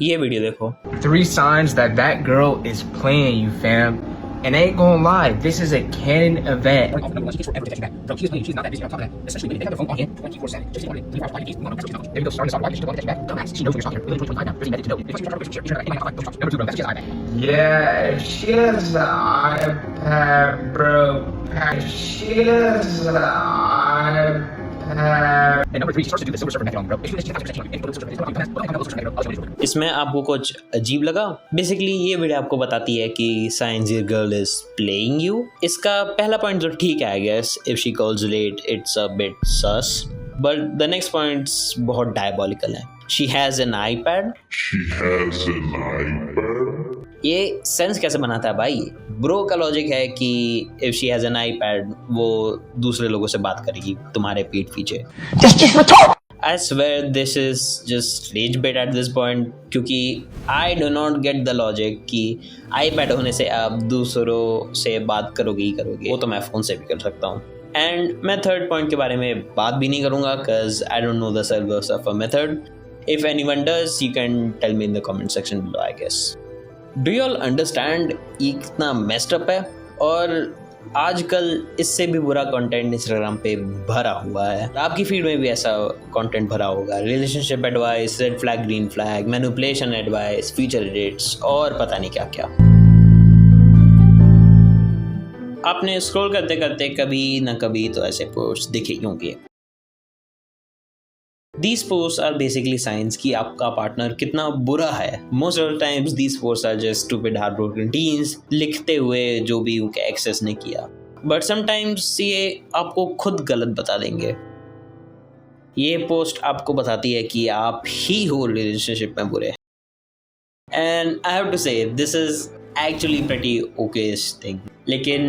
ये वीडियो देखो। 3 signs that that girl is playing you, fam. And I ain't gonna lie, this is a canon event. Maybe they'll start this off like she's the one that text you back. Dumbass, she knows you're stalking her. Really 2025 now. Busy method to know. If you start you're like, hey, my fuck. Number 2, bro, that's just iPad. Yeah, she has an iPad, bro. She has an iPad. And number 3, she starts to do the Silver Surfer method on, bro. If you do this, इसमें आपको कुछ अजीब लगा? Basically ये video आपको बताती है कि science your girl is playing you. इसका पहला पॉइंट तो ठीक है, I guess if she calls late it's a bit sus, but the next points बहुत डायबॉलिकल है। She has an iPad. ये सेंस कैसे बनाता है भाई? ब्रो का लॉजिक है कि if she has an iPad वो दूसरे लोगों से बात करेगी तुम्हारे पीठ पीछे। I swear this is just rage bait at this point, क्योंकि I do not get the logic कि iPad होने से आप दूसरों से बात करोगे ही करोगे, वो तो मैं फ़ोन से भी कर सकता हूँ। एंड मैं थर्ड पॉइंट के बारे में बात भी नहीं करूँगा cause I don't know the service of a method. If anyone does, you can tell me in the comment section below, I guess. Do you all understand ये कितना messed up है? और आजकल इससे भी बुरा कंटेंट इंस्टाग्राम पे भरा हुआ है। आपकी फीड में भी ऐसा कंटेंट भरा होगा। Relationship advice, red flag, green flag, manipulation advice, feature edits और पता नहीं क्या क्या। आपने स्क्रॉल करते करते कभी ना कभी तो ऐसे पोस्ट दिखे ही होंगे। These posts are basically signs कि आपका पार्टनर कितना बुरा है। Most of the times these posts are just stupid heartbroken teens लिखते हुए जो भी उनके एक्सेस ने किया। But sometimes ये आपको खुद गलत बता देंगे। ये पोस्ट आपको बताती है कि आप ही हो रिलेशनशिप में बुरे। And I have to say this is actually pretty okayish thing. लेकिन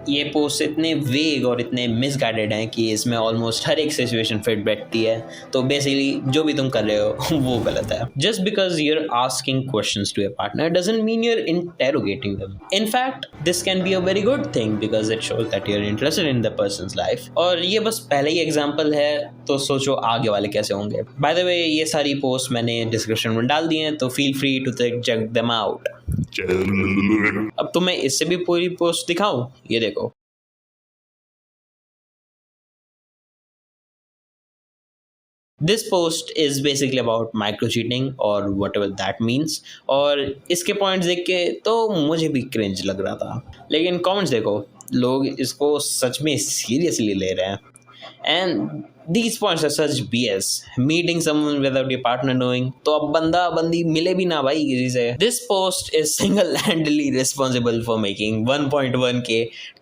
ये पोस्ट इतने वेग और इतने मिसगाइडेड हैं कि इसमें ऑलमोस्ट हर एक सिचुएशन फिट बैठती है। तो बेसिकली जो भी तुम कर रहे हो वो गलत है। Just because you're asking questions to your partner doesn't mean you're interrogating them. In fact this can be a very good thing because it shows that you're interested in the person's life. और ये बस पहले ही example है, तो सोचो आगे वाले कैसे होंगे। बाय द वे ये सारी पोस्ट मैंने डिस्क्रिप्शन में डाल दी हैं, तो feel free to check them out. अब तुम्हें इससे भी पूरी पोस्ट दिखाऊं, ये देखो। This post is basically about micro cheating और whatever that means। और इसके पॉइंट्स देख के तो मुझे भी क्रिंज लग रहा था, लेकिन कमेंट्स देखो, लोग इसको सच में सीरियसली ले रहे हैं। And these points are such BS. Meeting someone without your partner knowing, तो अब बंदा बंदी मिले भी ना भाई किसी से। This post is single-handedly responsible for making 1.1K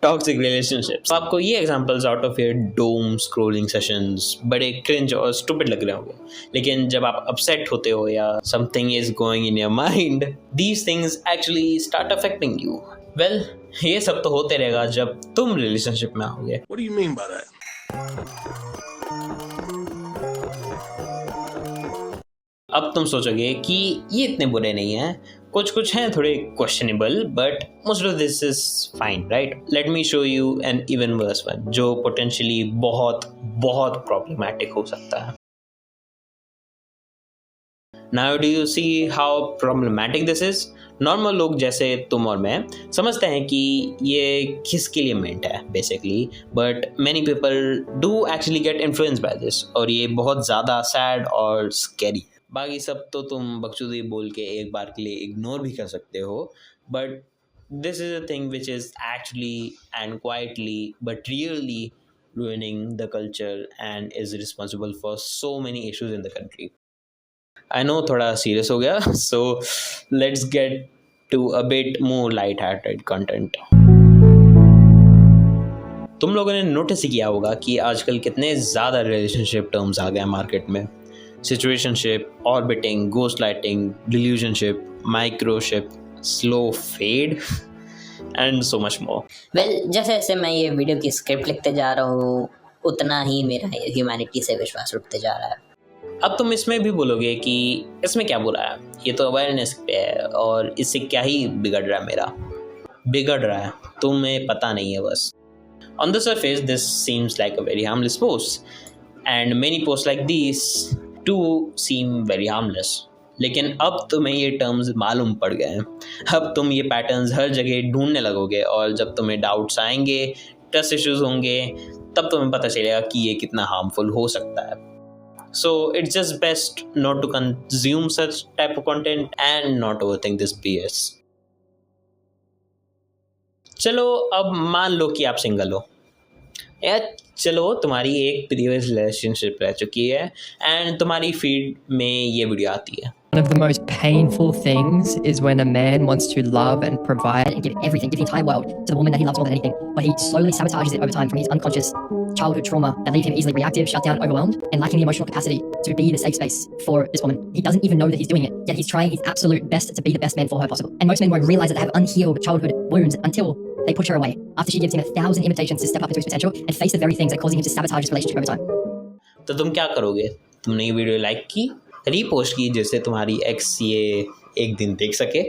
toxic relationships। आपको ये examples out of your doom scrolling sessions बड़े cringe और stupid लग रहे होंगे, लेकिन जब आप upset होते हो या something is going in your mind, these things actually start affecting you. Well, ये सब तो होते रहेगा जब तुम relationship में आओगे। What do you mean by that? अब तुम सोचोगे कि ये इतने बुरे नहीं हैं, कुछ हैं थोड़े questionable, but most of this is fine, right? Let me show you an even worse one जो पोटेंशियली बहुत बहुत प्रॉब्लमैटिक हो सकता है। Now do you see how problematic this is? Normal लोग जैसे तुम और मैं समझते हैं कि ये किसके लिए मेंट है basically, but many people do actually get influenced by this, और ये बहुत ज़्यादा सैड और स्कैरी है। बाकी सब तो तुम बकचोदी बोल के एक बार के लिए इग्नोर भी कर सकते हो, but this is a thing which is actually and quietly but really ruining the culture and is responsible for so many issues in the country. I know थोड़ा सीरियस हो गया, so let's get to a bit more light-hearted content. तुम लोगों ने notice किया होगा कि आजकल कितने ज़्यादा रिलेशनशिप टर्म्स आ गए हैं मार्केट में। Situationship, orbiting, ghost lighting, delusionship, microship, slow fade and so much more. Well, जैसे जैसे मैं ये वीडियो की स्क्रिप्ट लिखते जा रहा हूँ उतना ही मेरा ह्यूमैनिटी से विश्वास उठते जा रहा है। अब तुम इसमें भी बोलोगे कि इसमें क्या बुरा है, ये तो अवेयरनेस पे है और इससे क्या ही बिगड़ रहा है मेरा। बिगड़ रहा है, तुम्हें पता नहीं है बस। On the surface, this seems like a very harmless post, and many posts like these too seem very harmless. लेकिन अब तुम्हें ये टर्म्स मालूम पड़ गए हैं। अब तुम ये पैटर्न्स हर जगह ढूंढने लगोगे और जब तुम्हें डाउट्स आएंगे, ट्रस्ट इश्यूज होंगे, तब तुम्हें पता चलेगा कि ये कितना हार्मफुल हो सकता है। So it's just best not to consume such type of content and not overthink this BS. चलो अब मान लो कि आप सिंगल हो, या चलो तुम्हारी एक प्रीवियस रिलेशनशिप रह चुकी है एंड तुम्हारी फीड में ये वीडियो आती है। One of the most painful things is when a man wants to love and provide and give everything, give the entire world to the woman that he loves more than anything, but he slowly sabotages it over time from his unconscious childhood trauma that leave him easily reactive, shut down, overwhelmed, and lacking the emotional capacity to be the safe space for this woman. He doesn't even know that he's doing it, yet he's trying his absolute best to be the best man for her possible. And most men won't realize that they have unhealed childhood wounds until they push her away, after she gives him 1,000 invitations to step up into his potential and face the very things that are causing him to sabotage his relationship over time. तो तुम क्या करोगे? तुमने ये video like की, repost की, जिससे तुम्हारी एक्स ये एक दिन देख सके,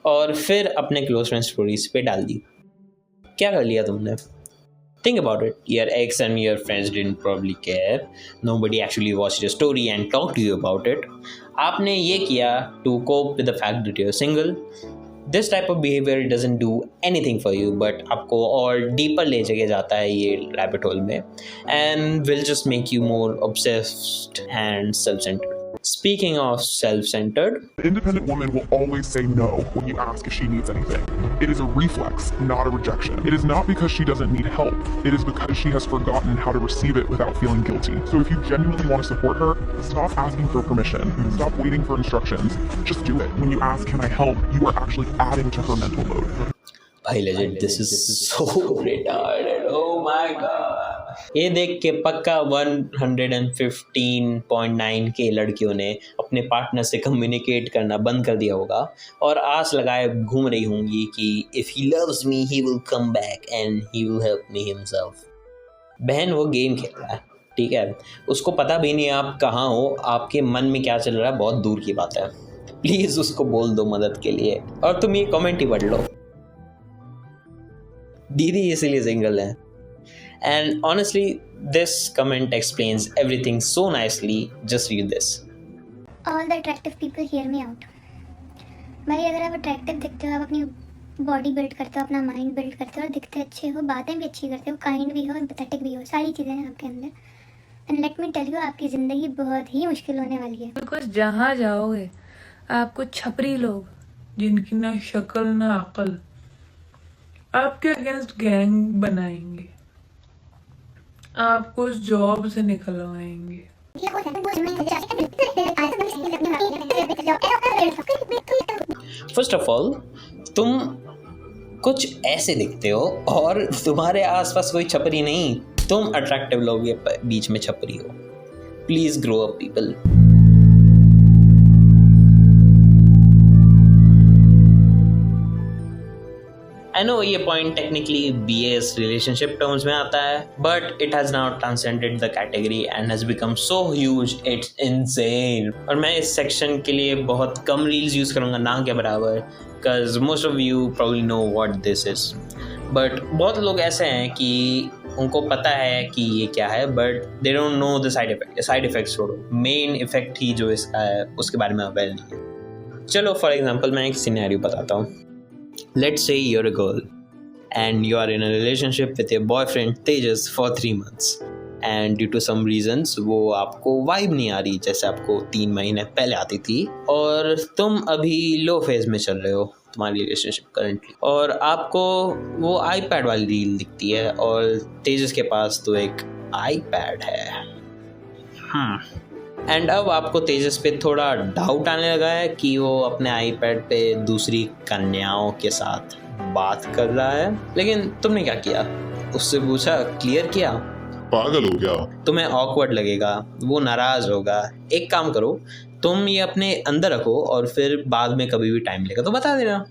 और फिर अपने क्लोज फ्रेंड स्टोरीज पे डाल दी। क्या कर लिया तुमने? Think about it. Your ex and your friends didn't probably care. Nobody actually watched your story and talked to you about it. आपने ये किया to cope with the fact that you're single. This type of behavior doesn't do anything for you, but आपको और deeper ले जाके जाता है ये rabbit hole में, and will just make you more obsessed and self-centered. Speaking of self-centered, The independent woman will always say no when you ask if she needs anything. It is a reflex, not a rejection. It is not because she doesn't need help. It is because she has forgotten how to receive it without feeling guilty. So if you genuinely want to support her, stop asking for permission. Stop waiting for instructions. Just do it. When you ask, can I help, you are actually adding to her mental load. भाई legit, this is so retarded. Oh my god. ये देख के पक्का 115.9 के लड़कियों ने अपने partner से कम्युनिकेट करना बंद कर दिया होगा और आस लगाए घूम रही होंगी कि if he loves me he will come back and he will help me himself. बहन वो गेम खेल रहा है, ठीक है, उसको पता भी नहीं आप कहाँ हो, आपके मन में क्या चल रहा है बहुत दूर की बात है। प्लीज़ उसको बोल दो मदद के लिए, और तुम ये कमेंट ही पढ़ लो, दीदी इसलिए सिंगल है। And honestly, this comment explains everything so nicely. Just read this. All the attractive people hear me out. भाई अगर आप अट्रैक्टिव दिखते हो, आप अपनी बॉडी बिल्ड करते हो, अपना माइंड बिल्ड करते हो और दिखते अच्छे हो, बातें भी अच्छी करते हो, काइंड भी हो, एम्पैथेटिक भी हो, सारी चीज़ें हैं आपके अंदर, and let me tell you आपकी ज़िंदगी बहुत ही मुश्किल होने वाली है। बिकॉज जहाँ जाओगे आपको छपरी लोग जिनकी ना शक्ल ना अकल आपके अगेंस्ट गैंग बनाएंगे, आपको उस जॉब से निकलवाएंगे। फर्स्ट ऑफ ऑल, तुम कुछ ऐसे दिखते हो और तुम्हारे आसपास कोई छपरी नहीं, तुम अट्रैक्टिव लोग के बीच में छपरी हो। Please grow up people. I know ये point technically BS relationship terms में आता है, but it has now transcended the category and has become so huge, it's insane. और मैं इस section के लिए बहुत कम reels use करूँगा, ना के बराबर, because most of you probably know what this is. But बहुत लोग ऐसे हैं कि उनको पता है कि ये क्या है, but they don't know the side effect. Side effects छोड़ो, main effect ही जो इसका है उसके बारे में aware नहीं है। चलो for example मैं एक scenario बताता हूँ. Let's say you're a girl and you are in a relationship with your boyfriend Tejas for 3 months and due to some reasons वो आपको वाइब नहीं आ रही जैसे आपको 3 महीने पहले आती थी, और तुम अभी लो फेज में चल रहे हो तुम्हारी रिलेशनशिप करंटली, और आपको वो आईपैड वाली रील दिखती है और तेजस के पास तो एक आईपैड है। एंड अब आपको तेजस पे थोड़ा डाउट आने लगा है कि वो अपने आईपैड पे दूसरी कन्याओं के साथ बात कर रहा है, लेकिन तुमने क्या किया? उससे पूछा, क्लियर किया? पागल हो गया। तुम्हें ऑकवर्ड लगेगा, वो नाराज होगा। एक काम करो, तुम ये अपने अंदर रखो और फिर बाद में कभी भी टाइम लेगा तो बता देना।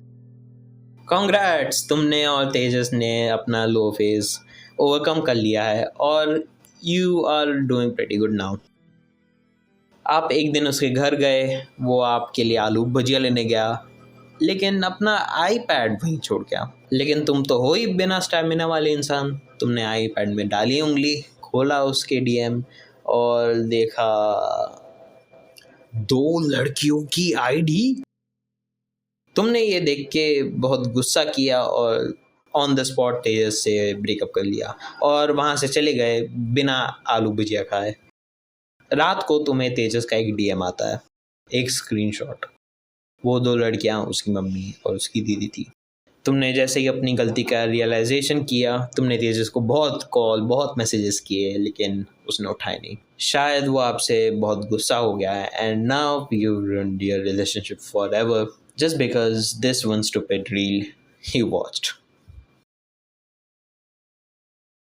कॉन्ग्रेट्स, तुमने और तेजस ने अपना लो फेज ओवरकम कर लिया है और you are doing pretty good now. आप एक दिन उसके घर गए, वो आपके लिए आलू भुजिया लेने गया, लेकिन अपना आईपैड वहीं छोड़ गया। लेकिन तुम तो हो ही बिना स्टैमिना वाले इंसान। तुमने आईपैड में डाली उंगली, खोला उसके डीएम और देखा 2 लड़कियों की आईडी। तुमने ये देख के बहुत गुस्सा किया और ऑन द स्पॉट तेजस से ब्रेकअप कर लिया और वहाँ से चले गए बिना आलू भुजिया खाए। रात को तुम्हें तेजस का एक डीएम आता है, एक स्क्रीनशॉट। वो 2 लड़कियाँ उसकी मम्मी और उसकी दीदी थी। तुमने जैसे ही अपनी गलती का रियलाइजेशन किया, तुमने तेजस को बहुत कॉल, बहुत मैसेजेस किए, लेकिन उसने उठाए नहीं। शायद वो आपसे बहुत गुस्सा हो गया है and now you ruined your relationship forever just because this one stupid reel he watched.